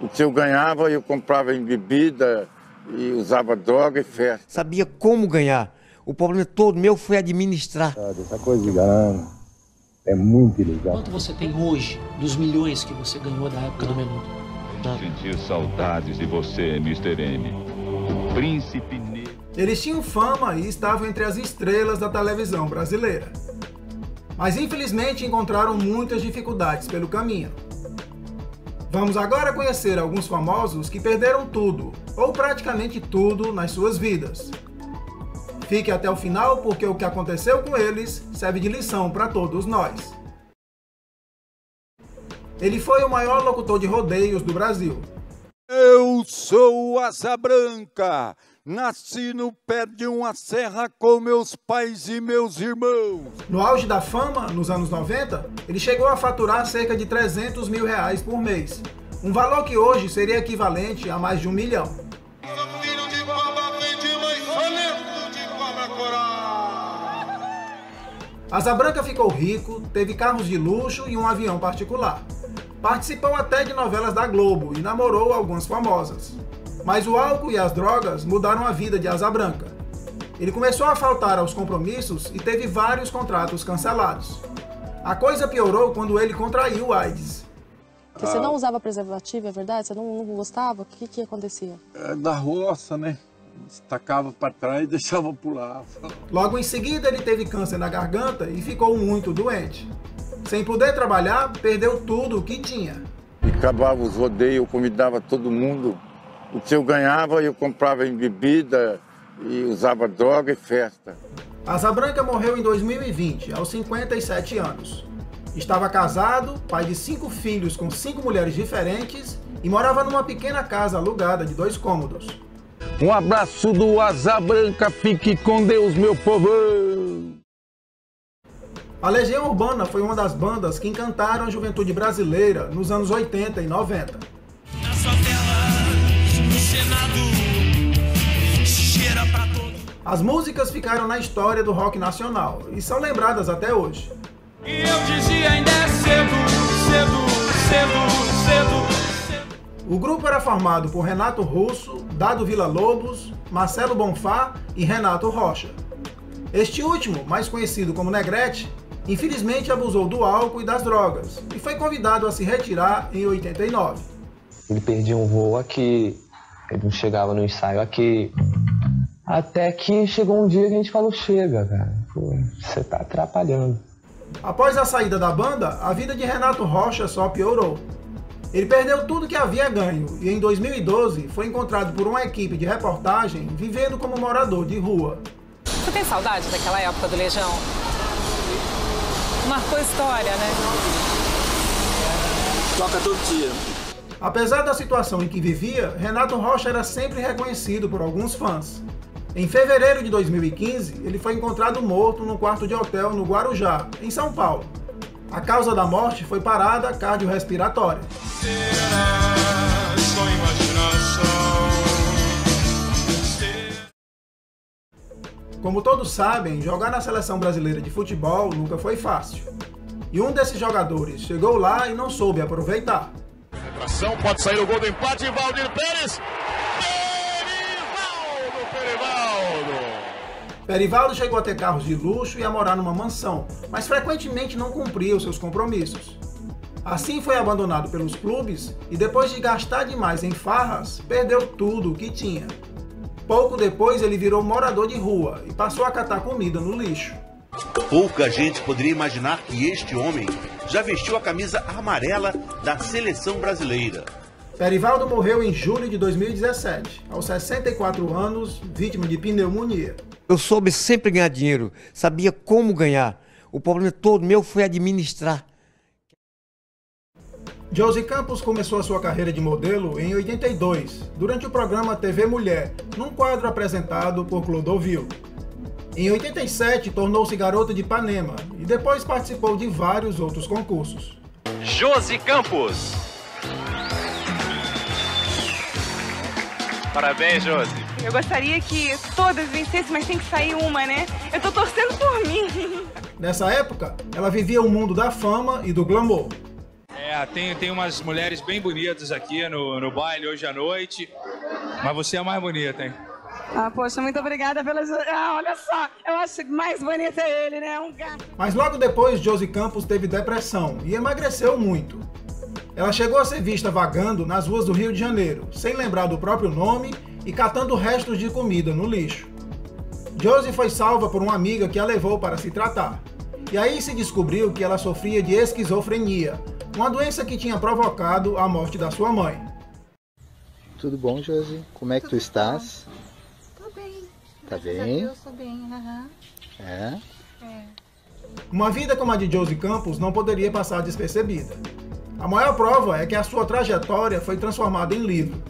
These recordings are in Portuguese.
O que eu ganhava, eu comprava em bebida e usava droga e festa. Sabia como ganhar. O problema todo meu foi administrar. Essa coisa de grana é muito ilegal. Quanto você tem hoje dos milhões que você ganhou da época do Menudo? Sentir saudades de você, Mr. M. O príncipe negro. Eles tinham fama e estavam entre as estrelas da televisão brasileira. Mas infelizmente encontraram muitas dificuldades pelo caminho. Vamos agora conhecer alguns famosos que perderam tudo, ou praticamente tudo, nas suas vidas. Fique até o final porque o que aconteceu com eles serve de lição para todos nós. Ele foi o maior locutor de rodeios do Brasil. Eu sou Asa Branca, nasci no pé de uma serra com meus pais e meus irmãos. No auge da fama, nos anos 90, ele chegou a faturar cerca de 300 mil reais por mês, um valor que hoje seria equivalente a mais de 1 milhão. Asa Branca ficou rico, teve carros de luxo e um avião particular. Participou até de novelas da Globo e namorou algumas famosas. Mas o álcool e as drogas mudaram a vida de Asa Branca. Ele começou a faltar aos compromissos e teve vários contratos cancelados. A coisa piorou quando ele contraiu AIDS. Você não usava preservativo, é verdade? Você não gostava? O que acontecia? Da roça, né? Estacava para trás e deixava pular. Logo em seguida ele teve câncer na garganta e ficou muito doente. Sem poder trabalhar, perdeu tudo o que tinha. E acabava os rodeios, eu convidava todo mundo. O que eu ganhava, eu comprava em bebida e usava droga e festa. Asa Branca morreu em 2020, aos 57 anos. Estava casado, pai de 5 filhos com 5 mulheres diferentes e morava numa pequena casa alugada de 2 cômodos. Um abraço do Asa Branca, fique com Deus, meu povão! A Legião Urbana foi uma das bandas que encantaram a juventude brasileira nos anos 80 e 90. Na sua tela, no Senado, cheira pra todos. As músicas ficaram na história do rock nacional e são lembradas até hoje. E eu dizia ainda é cedo, cedo, cedo, cedo. O grupo era formado por Renato Russo, Dado Villa-Lobos, Marcelo Bonfá e Renato Rocha. Este último, mais conhecido como Negrete, infelizmente abusou do álcool e das drogas e foi convidado a se retirar em 89. Ele perdia um voo aqui, ele não chegava no ensaio aqui. Até que chegou um dia que a gente falou, chega, cara, pô, você tá atrapalhando. Após a saída da banda, a vida de Renato Rocha só piorou. Ele perdeu tudo que havia ganho e em 2012 foi encontrado por uma equipe de reportagem vivendo como morador de rua. Você tem saudade daquela época do Legião? Marcou história, né? Toca todo dia. Apesar da situação em que vivia, Renato Rocha era sempre reconhecido por alguns fãs. Em fevereiro de 2015, ele foi encontrado morto num quarto de hotel no Guarujá, em São Paulo. A causa da morte foi parada cardiorrespiratória. Como todos sabem, jogar na seleção brasileira de futebol nunca foi fácil. E um desses jogadores chegou lá e não soube aproveitar. Pode sair o gol do empate, Valdir Pérez. Perivaldo chegou a ter carros de luxo e a morar numa mansão, mas frequentemente não cumpria os seus compromissos. Assim foi abandonado pelos clubes e depois de gastar demais em farras, perdeu tudo o que tinha. Pouco depois ele virou morador de rua e passou a catar comida no lixo. Pouca gente poderia imaginar que este homem já vestiu a camisa amarela da seleção brasileira. Perivaldo morreu em julho de 2017, aos 64 anos, vítima de pneumonia. Eu soube sempre ganhar dinheiro, sabia como ganhar. O problema todo meu foi administrar. Josi Campos começou a sua carreira de modelo em 82, durante o programa TV Mulher, num quadro apresentado por Clodovil. Em 87, tornou-se garota de Ipanema e depois participou de vários outros concursos. Josi Campos. Parabéns, Josi. Eu gostaria que todas vencessem, mas tem que sair uma, né? Eu tô torcendo por mim. Nessa época, ela vivia o mundo da fama e do glamour. tem umas mulheres bem bonitas aqui no baile hoje à noite, mas você é a mais bonita, hein? Ah, poxa, muito obrigada pelas... Ah, olha só, eu acho que mais bonito é ele, né? Um gato. Mas logo depois, Josie Campos teve depressão e emagreceu muito. Ela chegou a ser vista vagando nas ruas do Rio de Janeiro, sem lembrar do próprio nome e catando restos de comida no lixo. Josie foi salva por uma amiga que a levou para se tratar. E aí se descobriu que ela sofria de esquizofrenia, uma doença que tinha provocado a morte da sua mãe. Tudo bom, Josie? Como é que tu estás? Tô bem. Tá bem? Eu sou bem, aham. É? É. Uma vida como a de Josie Campos não poderia passar despercebida. A maior prova é que a sua trajetória foi transformada em livro.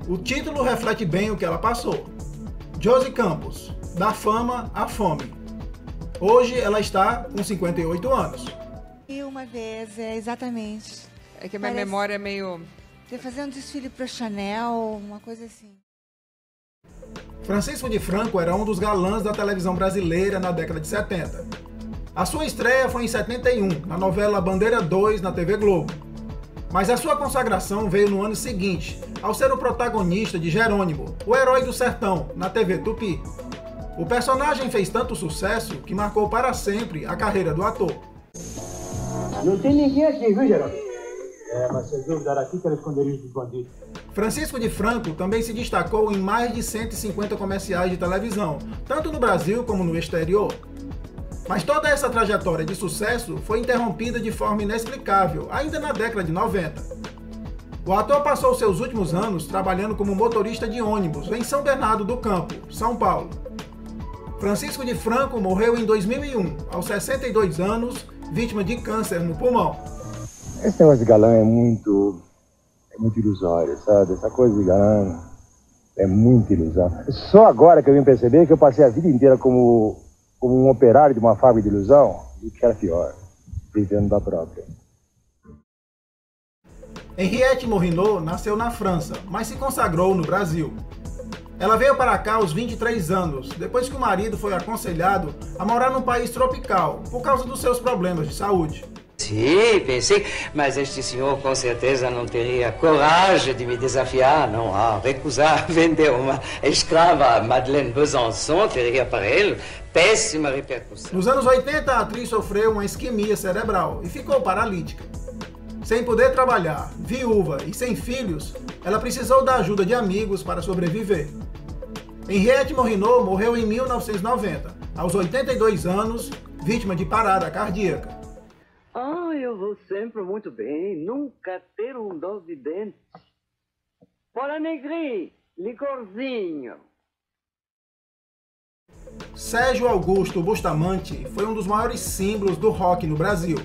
O título reflete bem o que ela passou. Josie Campos, da fama à fome. Hoje ela está com 58 anos. E uma vez, exatamente. É que a minha memória é meio... De fazer um desfile pro Chanel, uma coisa assim. Francisco de Franco era um dos galãs da televisão brasileira na década de 70. A sua estreia foi em 71, na novela Bandeira 2 na TV Globo. Mas a sua consagração veio no ano seguinte, ao ser o protagonista de Jerônimo, o herói do sertão, na TV Tupi. O personagem fez tanto sucesso que marcou para sempre a carreira do ator. Não tem ninguém aqui, viu, Jerônimo? Mas vocês dúvidas aqui que era esconderijo dos bandidos. Francisco de Franco também se destacou em mais de 150 comerciais de televisão, tanto no Brasil como no exterior. Mas toda essa trajetória de sucesso foi interrompida de forma inexplicável, ainda na década de 90. O ator passou seus últimos anos trabalhando como motorista de ônibus em São Bernardo do Campo, São Paulo. Francisco de Franco morreu em 2001, aos 62 anos, vítima de câncer no pulmão. Esse negócio de galã é muito ilusório, sabe? Essa coisa de galã é muita ilusão. Só agora que eu vim perceber que eu passei a vida inteira como um operário de uma fábrica de ilusão, e que era pior, vivendo da própria. Henriette Morinot nasceu na França, mas se consagrou no Brasil. Ela veio para cá aos 23 anos, depois que o marido foi aconselhado a morar num país tropical, por causa dos seus problemas de saúde. Sim, pensei, mas este senhor com certeza não teria coragem de me desafiar, não, a recusar vender uma escrava. Madeleine Besançon teria para ele péssima repercussão. Nos anos 80, a atriz sofreu uma isquemia cerebral e ficou paralítica. Sem poder trabalhar, viúva e sem filhos, ela precisou da ajuda de amigos para sobreviver. Henriette Morinot morreu em 1990, aos 82 anos, vítima de parada cardíaca. Eu vou sempre muito bem, nunca ter um dor de dente. Para negri, licorzinho. Sérgio Augusto Bustamante foi um dos maiores símbolos do rock no Brasil.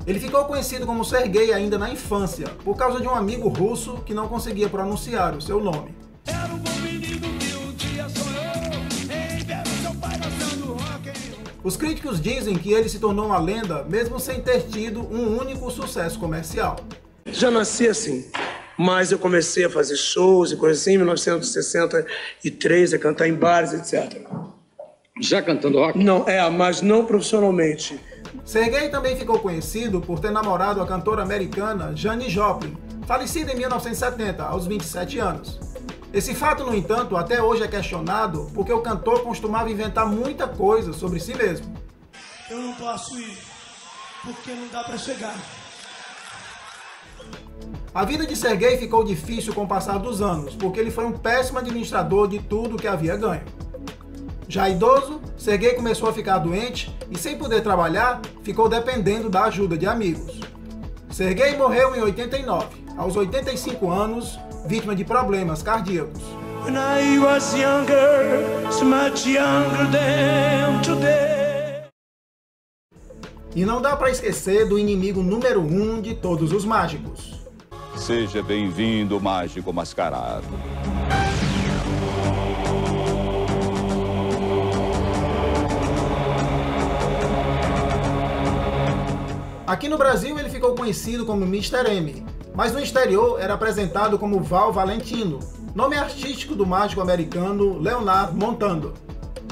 Ele ficou conhecido como Serguei ainda na infância, por causa de um amigo russo que não conseguia pronunciar o seu nome. Era um bom menino que um dia sonhou em ver seu pai dançando rock and roll. Os críticos dizem que ele se tornou uma lenda mesmo sem ter tido um único sucesso comercial. Já nasci assim, mas eu comecei a fazer shows e coisas assim em 1963, a cantar em bares, etc. Já cantando rock? Não, mas não profissionalmente. Serguei também ficou conhecido por ter namorado a cantora americana Janis Joplin, falecida em 1970, aos 27 anos. Esse fato, no entanto, até hoje é questionado porque o cantor costumava inventar muita coisa sobre si mesmo. Eu não posso ir, porque não dá para chegar. A vida de Serguei ficou difícil com o passar dos anos, porque ele foi um péssimo administrador de tudo que havia ganho. Já idoso, Serguei começou a ficar doente e, sem poder trabalhar, ficou dependendo da ajuda de amigos. Serguei morreu em 89, aos 85 anos, vítima de problemas cardíacos. When I was younger, so much younger than today. E não dá para esquecer do inimigo número 1 de todos os mágicos. Seja bem-vindo, mágico mascarado. Aqui no Brasil ele ficou conhecido como Mr. M, mas no exterior era apresentado como Val Valentino, nome artístico do mágico americano Leonard Montando.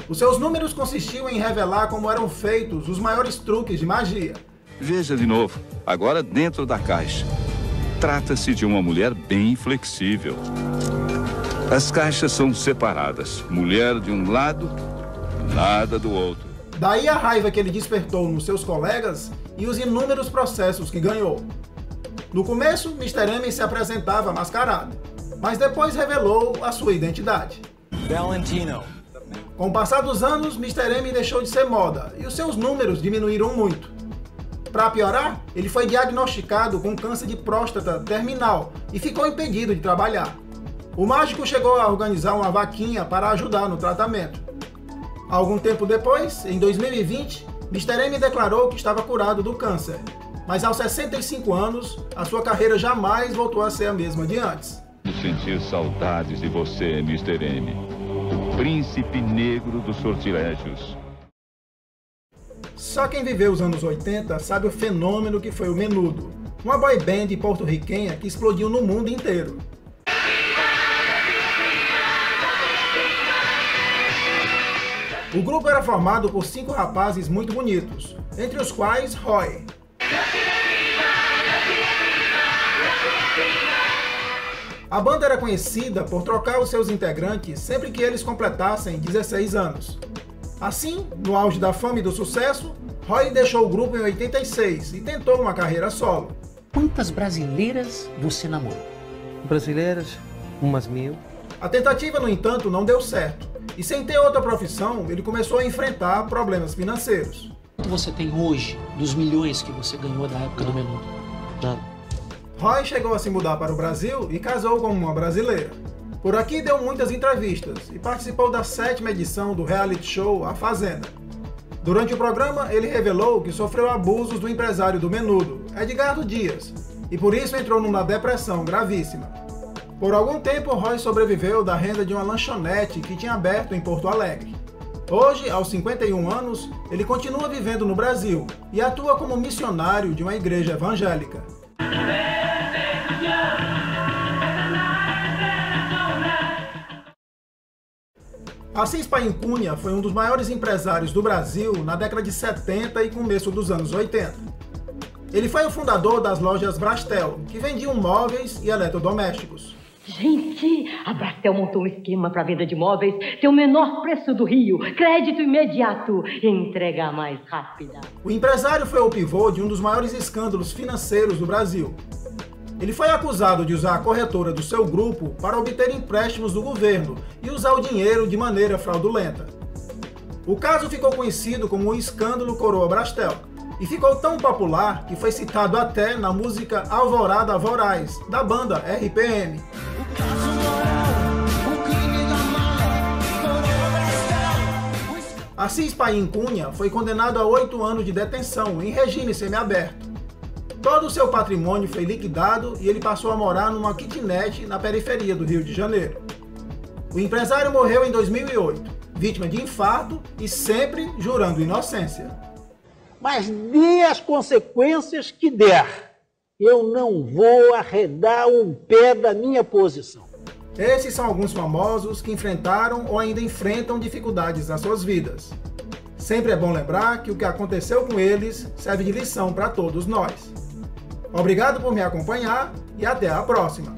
Os seus números consistiam em revelar como eram feitos os maiores truques de magia. Veja de novo, agora dentro da caixa. Trata-se de uma mulher bem flexível. As caixas são separadas. Mulher de um lado, nada do outro. Daí a raiva que ele despertou nos seus colegas e os inúmeros processos que ganhou. No começo, Mr. M se apresentava mascarado, mas depois revelou a sua identidade. Valentino. Com o passar dos anos, Mr. M deixou de ser moda e os seus números diminuíram muito. Para piorar, ele foi diagnosticado com câncer de próstata terminal e ficou impedido de trabalhar. O mágico chegou a organizar uma vaquinha para ajudar no tratamento. Algum tempo depois, em 2020, Mr. M declarou que estava curado do câncer, mas aos 65 anos, a sua carreira jamais voltou a ser a mesma de antes. Sentir saudades de você, Mr. M. O príncipe negro dos sortilégios. Só quem viveu os anos 80 sabe o fenômeno que foi o Menudo, uma boy band porto-riquenha que explodiu no mundo inteiro. O grupo era formado por 5 rapazes muito bonitos, entre os quais Roy. A banda era conhecida por trocar os seus integrantes sempre que eles completassem 16 anos. Assim, no auge da fama e do sucesso, Roy deixou o grupo em 86 e tentou uma carreira solo. Quantas brasileiras você namorou? Brasileiras? Umas 1000. A tentativa, no entanto, não deu certo. E sem ter outra profissão, ele começou a enfrentar problemas financeiros. Quanto você tem hoje dos milhões que você ganhou da época do Menudo? Nada. Roy chegou a se mudar para o Brasil e casou com uma brasileira. Por aqui deu muitas entrevistas e participou da 7ª edição do reality show A Fazenda. Durante o programa, ele revelou que sofreu abusos do empresário do Menudo, Edgardo Dias, e por isso entrou numa depressão gravíssima. Por algum tempo, Roy sobreviveu da renda de uma lanchonete que tinha aberto em Porto Alegre. Hoje, aos 51 anos, ele continua vivendo no Brasil e atua como missionário de uma igreja evangélica. Assis Paim Cunha foi um dos maiores empresários do Brasil na década de 70 e começo dos anos 80. Ele foi o fundador das lojas Brastel, que vendiam móveis e eletrodomésticos. Gente, a Brastel montou um esquema para venda de móveis, tem o menor preço do Rio, crédito imediato e entrega mais rápida. O empresário foi o pivô de um dos maiores escândalos financeiros do Brasil. Ele foi acusado de usar a corretora do seu grupo para obter empréstimos do governo e usar o dinheiro de maneira fraudulenta. O caso ficou conhecido como o escândalo Coroa Brastel e ficou tão popular que foi citado até na música Alvorada Voraz, da banda RPM. Assis Paim Cunha foi condenado a 8 anos de detenção em regime semiaberto. Todo o seu patrimônio foi liquidado e ele passou a morar numa kitnet na periferia do Rio de Janeiro. O empresário morreu em 2008, vítima de infarto e sempre jurando inocência. Mas dê as consequências que der, eu não vou arredar um pé da minha posição. Esses são alguns famosos que enfrentaram ou ainda enfrentam dificuldades nas suas vidas. Sempre é bom lembrar que o que aconteceu com eles serve de lição para todos nós. Obrigado por me acompanhar e até a próxima!